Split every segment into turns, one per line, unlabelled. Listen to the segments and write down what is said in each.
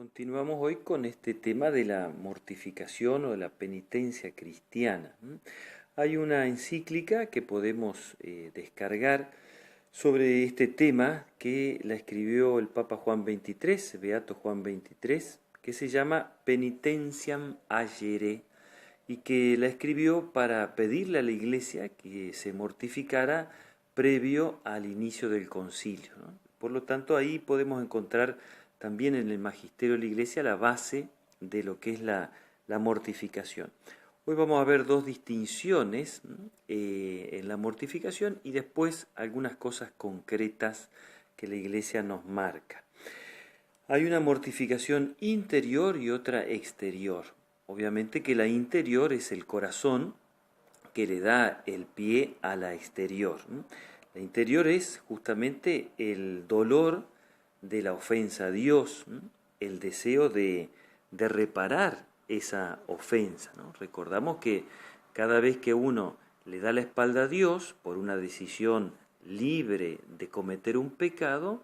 Continuamos hoy con este tema de la mortificación o de la penitencia cristiana. Hay una encíclica que podemos descargar sobre este tema que la escribió el Papa Juan XXIII, Beato Juan XXIII, que se llama Penitentiam Agere y que la escribió para pedirle a la Iglesia que se mortificara previo al inicio del concilio, ¿no? Por lo tanto, ahí podemos encontrar también en el magisterio de la Iglesia la base de lo que es la mortificación. Hoy vamos a ver dos distinciones en la mortificación y después algunas cosas concretas que la Iglesia nos marca. Hay una mortificación interior y otra exterior. Obviamente que la interior es el corazón que le da el pie a la exterior. La interior es justamente el dolor de la ofensa a Dios, el deseo de reparar esa ofensa, ¿no? Recordamos que cada vez que uno le da la espalda a Dios por una decisión libre de cometer un pecado,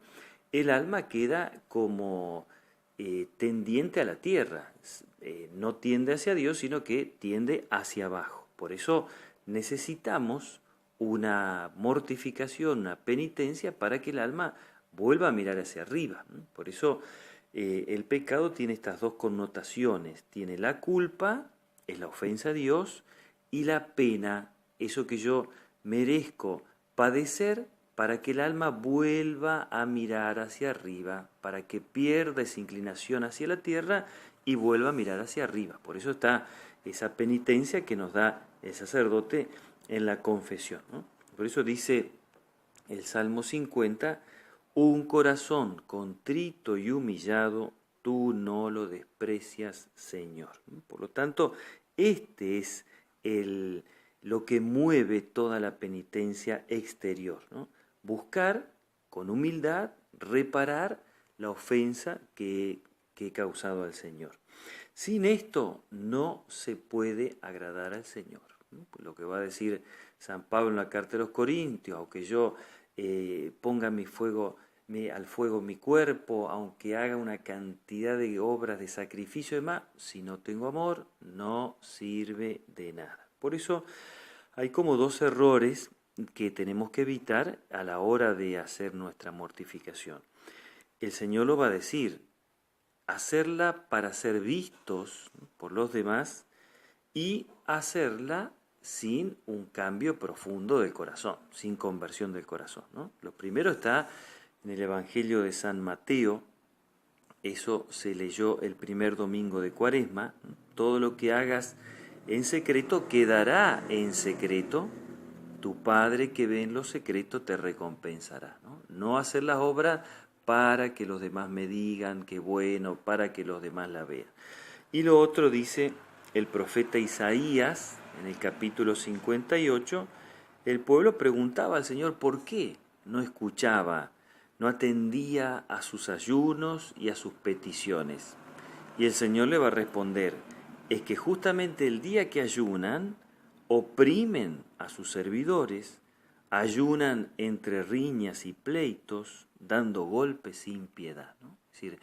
el alma queda como tendiente a la tierra, no tiende hacia Dios, sino que tiende hacia abajo. Por eso necesitamos una mortificación, una penitencia para que el alma vuelva a mirar hacia arriba. Por eso el pecado tiene estas dos connotaciones. Tiene la culpa, es la ofensa a Dios, y la pena, eso que yo merezco padecer para que el alma vuelva a mirar hacia arriba, para que pierda esa inclinación hacia la tierra y vuelva a mirar hacia arriba. Por eso está esa penitencia que nos da el sacerdote en la confesión, ¿no? Por eso dice el Salmo 50, un corazón contrito y humillado, tú no lo desprecias, Señor. Por lo tanto, este es lo que mueve toda la penitencia exterior, ¿no? Buscar con humildad, reparar la ofensa que he causado al Señor. Sin esto no se puede agradar al Señor. Lo que va a decir San Pablo en la carta de los Corintios, aunque yo ponga al fuego mi cuerpo, aunque haga una cantidad de obras de sacrificio y demás, si no tengo amor, no sirve de nada. Por eso hay como dos errores que tenemos que evitar a la hora de hacer nuestra mortificación. El Señor lo va a decir, hacerla para ser vistos por los demás y hacerla sin un cambio profundo del corazón, sin conversión del corazón, ¿no? Lo primero está en el Evangelio de San Mateo, eso se leyó el primer domingo de Cuaresma, todo lo que hagas en secreto quedará en secreto, tu Padre que ve en lo secreto te recompensará, ¿no? No hacer las obras para que los demás me digan que bueno, para que los demás la vean. Y lo otro dice el profeta Isaías, en el capítulo 58, el pueblo preguntaba al Señor por qué no escuchaba, no atendía a sus ayunos y a sus peticiones. Y el Señor le va a responder, es que justamente el día que ayunan, oprimen a sus servidores, ayunan entre riñas y pleitos, dando golpes sin piedad, ¿no? Es decir,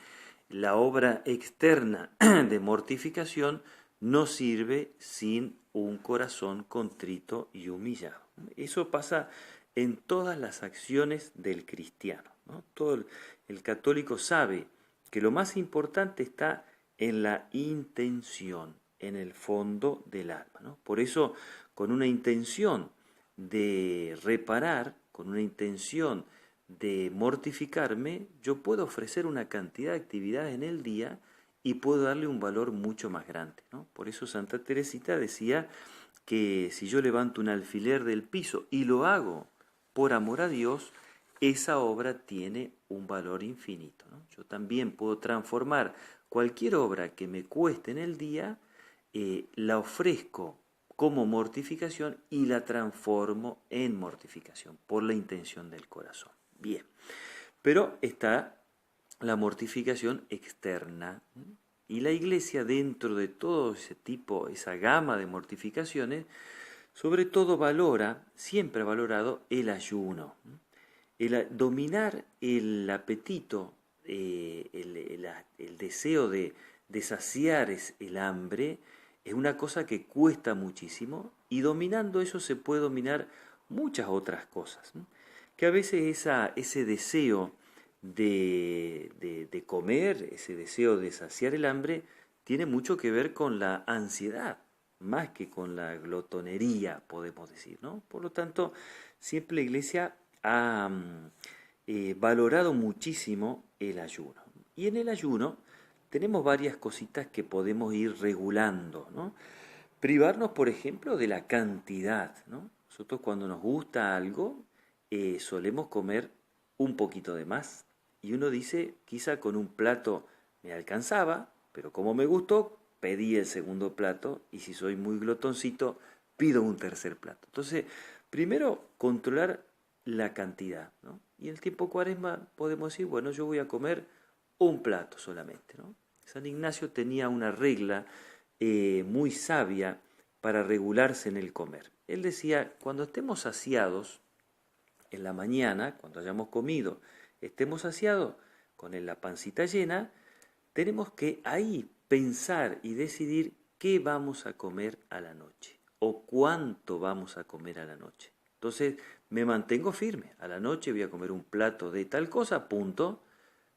la obra externa de mortificación no sirve sin un corazón contrito y humillado. Eso pasa en todas las acciones del cristiano, ¿no? Todo el católico sabe que lo más importante está en la intención, en el fondo del alma, ¿no? Por eso, con una intención de reparar, con una intención de mortificarme, yo puedo ofrecer una cantidad de actividades en el día y puedo darle un valor mucho más grande, ¿no? Por eso Santa Teresita decía que si yo levanto un alfiler del piso y lo hago por amor a Dios, esa obra tiene un valor infinito, ¿no? Yo también puedo transformar cualquier obra que me cueste en el día, la ofrezco como mortificación y la transformo en mortificación por la intención del corazón. Bien, pero está la mortificación externa, y la Iglesia, dentro de todo ese tipo, esa gama de mortificaciones, sobre todo siempre ha valorado el ayuno. Dominar el apetito el deseo de saciar el hambre es una cosa que cuesta muchísimo y dominando eso se puede dominar muchas otras cosas, ¿no? Que a veces ese deseo de comer, ese deseo de saciar el hambre, tiene mucho que ver con la ansiedad, más que con la glotonería, podemos decir, ¿no? Por lo tanto, siempre la Iglesia ha valorado muchísimo el ayuno. Y en el ayuno tenemos varias cositas que podemos ir regulando, ¿no? Privarnos, por ejemplo, de la cantidad, ¿no? Nosotros cuando nos gusta algo, solemos comer un poquito de más. Y uno dice, quizá con un plato me alcanzaba, pero como me gustó, pedí el segundo plato y si soy muy glotoncito, pido un tercer plato. Entonces, primero, controlar la cantidad, ¿no? Y en el tiempo cuaresma podemos decir, bueno, yo voy a comer un plato solamente, ¿no? San Ignacio tenía una regla muy sabia para regularse en el comer. Él decía, cuando estemos saciados en la mañana, cuando hayamos comido, estemos saciados con la pancita llena, tenemos que ahí pensar y decidir qué vamos a comer a la noche o cuánto vamos a comer a la noche. Entonces me mantengo firme. A la noche voy a comer un plato de tal cosa, punto,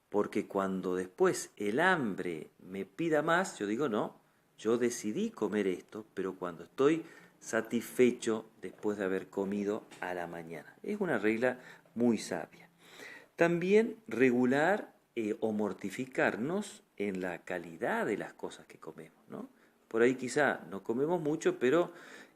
porque cuando después el hambre me pida más, yo digo, no, yo decidí comer esto, pero cuando estoy satisfecho después de haber comido a la mañana. Es una regla muy sabia. También regular o mortificarnos en la calidad de las cosas que comemos, ¿no? Por ahí quizá no comemos mucho, pero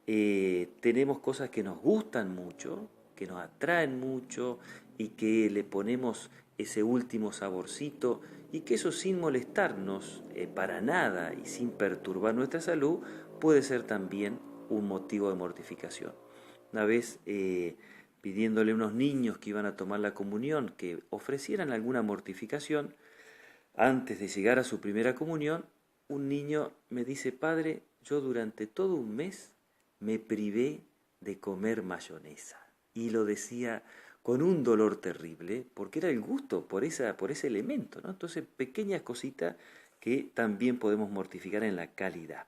tenemos cosas que nos gustan mucho, que nos atraen mucho y que le ponemos ese último saborcito y que eso sin molestarnos para nada y sin perturbar nuestra salud puede ser también un motivo de mortificación. Una vez pidiéndole a unos niños que iban a tomar la comunión que ofrecieran alguna mortificación, antes de llegar a su primera comunión, un niño me dice, padre, yo durante todo un mes me privé de comer mayonesa. Y lo decía con un dolor terrible, porque era el gusto por ese elemento, ¿no? Entonces, pequeñas cositas que también podemos mortificar en la calidad.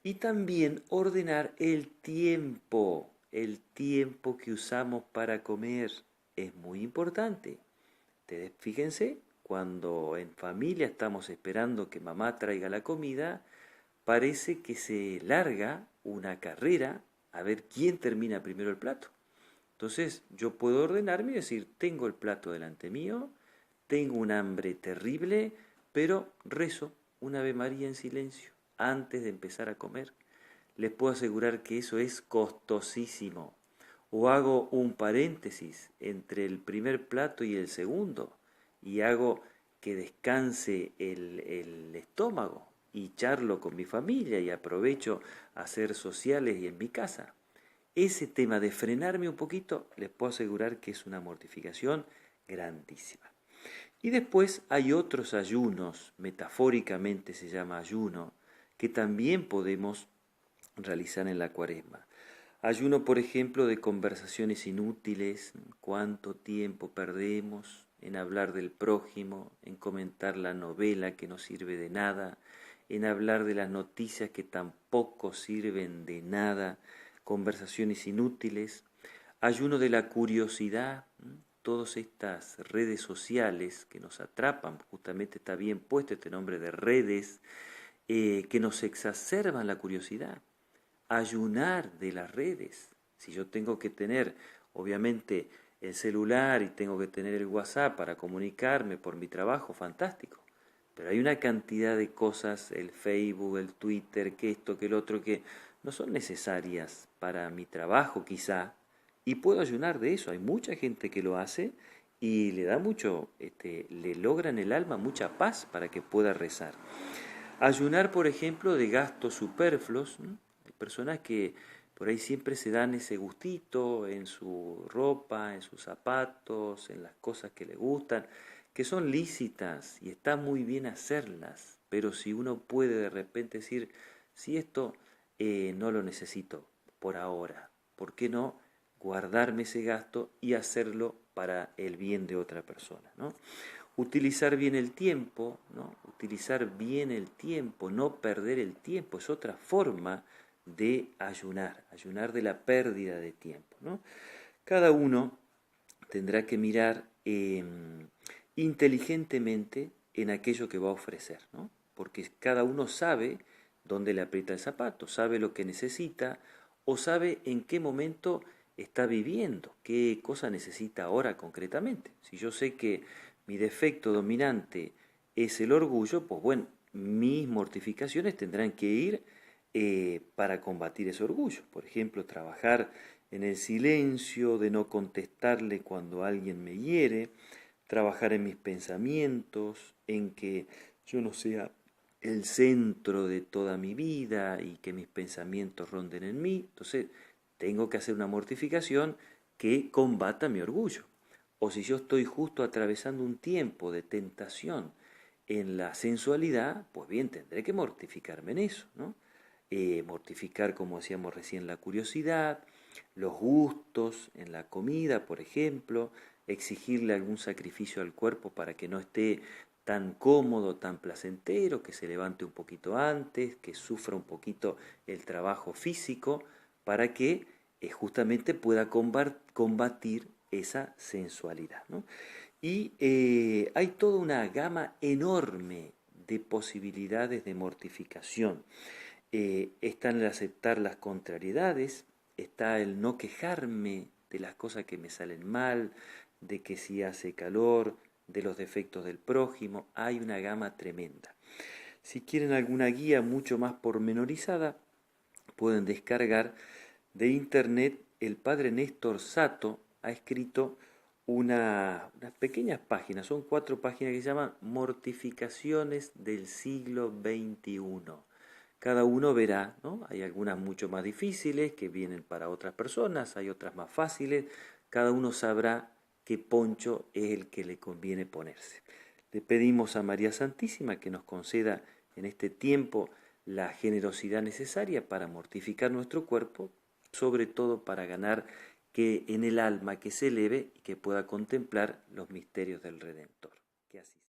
Y también ordenar el tiempo que usamos para comer es muy importante. Ustedes fíjense, cuando en familia estamos esperando que mamá traiga la comida, parece que se larga una carrera a ver quién termina primero el plato. Entonces yo puedo ordenarme y decir, tengo el plato delante mío, tengo un hambre terrible, pero rezo una Ave María en silencio antes de empezar a comer. Les puedo asegurar que eso es costosísimo. O hago un paréntesis entre el primer plato y el segundo y hago que descanse el estómago y charlo con mi familia y aprovecho a hacer sociales y en mi casa. Ese tema de frenarme un poquito, les puedo asegurar que es una mortificación grandísima. Y después hay otros ayunos, metafóricamente se llama ayuno, que también podemos realizar en la cuaresma. Ayuno, por ejemplo, de conversaciones inútiles, cuánto tiempo perdemos en hablar del prójimo, en comentar la novela que no sirve de nada, en hablar de las noticias que tampoco sirven de nada, conversaciones inútiles. Ayuno de la curiosidad, todas estas redes sociales que nos atrapan, justamente está bien puesto este nombre de redes, que nos exacerban la curiosidad. Ayunar de las redes. Si yo tengo que tener, obviamente, el celular y tengo que tener el WhatsApp para comunicarme por mi trabajo, fantástico. Pero hay una cantidad de cosas, el Facebook, el Twitter, que esto, que el otro, que no son necesarias para mi trabajo quizá, y puedo ayunar de eso. Hay mucha gente que lo hace y le da mucho, le logra en el alma mucha paz para que pueda rezar. Ayunar, por ejemplo, de gastos superfluos, ¿no? Hay personas que por ahí siempre se dan ese gustito en su ropa, en sus zapatos, en las cosas que les gustan, que son lícitas y está muy bien hacerlas, pero si uno puede de repente decir, si esto no lo necesito por ahora, ¿por qué no guardarme ese gasto y hacerlo para el bien de otra persona, ¿no? Utilizar bien el tiempo, ¿no? Utilizar bien el tiempo, no perder el tiempo, es otra forma de ayunar, ayunar de la pérdida de tiempo, ¿no? Cada uno tendrá que mirar inteligentemente en aquello que va a ofrecer, ¿no? Porque cada uno sabe dónde le aprieta el zapato, sabe lo que necesita o sabe en qué momento está viviendo, qué cosa necesita ahora concretamente. Si yo sé que mi defecto dominante es el orgullo, pues bueno, mis mortificaciones tendrán que ir para combatir ese orgullo. Por ejemplo, trabajar en el silencio, de no contestarle cuando alguien me hiere, trabajar en mis pensamientos, en que yo no sea el centro de toda mi vida y que mis pensamientos ronden en mí. Entonces, tengo que hacer una mortificación que combata mi orgullo. O si yo estoy justo atravesando un tiempo de tentación en la sensualidad, pues bien, tendré que mortificarme en eso, ¿no? Mortificar, como decíamos recién, la curiosidad, los gustos en la comida, por ejemplo, exigirle algún sacrificio al cuerpo para que no esté tan cómodo, tan placentero, que se levante un poquito antes, que sufra un poquito el trabajo físico, para que justamente pueda combatir esa sensualidad, ¿no? Y hay toda una gama enorme de posibilidades de mortificación. Está el aceptar las contrariedades, está el no quejarme de las cosas que me salen mal, de que si hace calor, de los defectos del prójimo, hay una gama tremenda. Si quieren alguna guía mucho más pormenorizada, pueden descargar de internet. El padre Néstor Sato ha escrito unas pequeñas páginas, son 4 páginas que se llaman Mortificaciones del siglo XXI. Cada uno verá, ¿no? Hay algunas mucho más difíciles que vienen para otras personas, hay otras más fáciles, cada uno sabrá qué poncho es el que le conviene ponerse. Le pedimos a María Santísima que nos conceda en este tiempo la generosidad necesaria para mortificar nuestro cuerpo, sobre todo para ganar que en el alma que se eleve y que pueda contemplar los misterios del Redentor. Que así sea.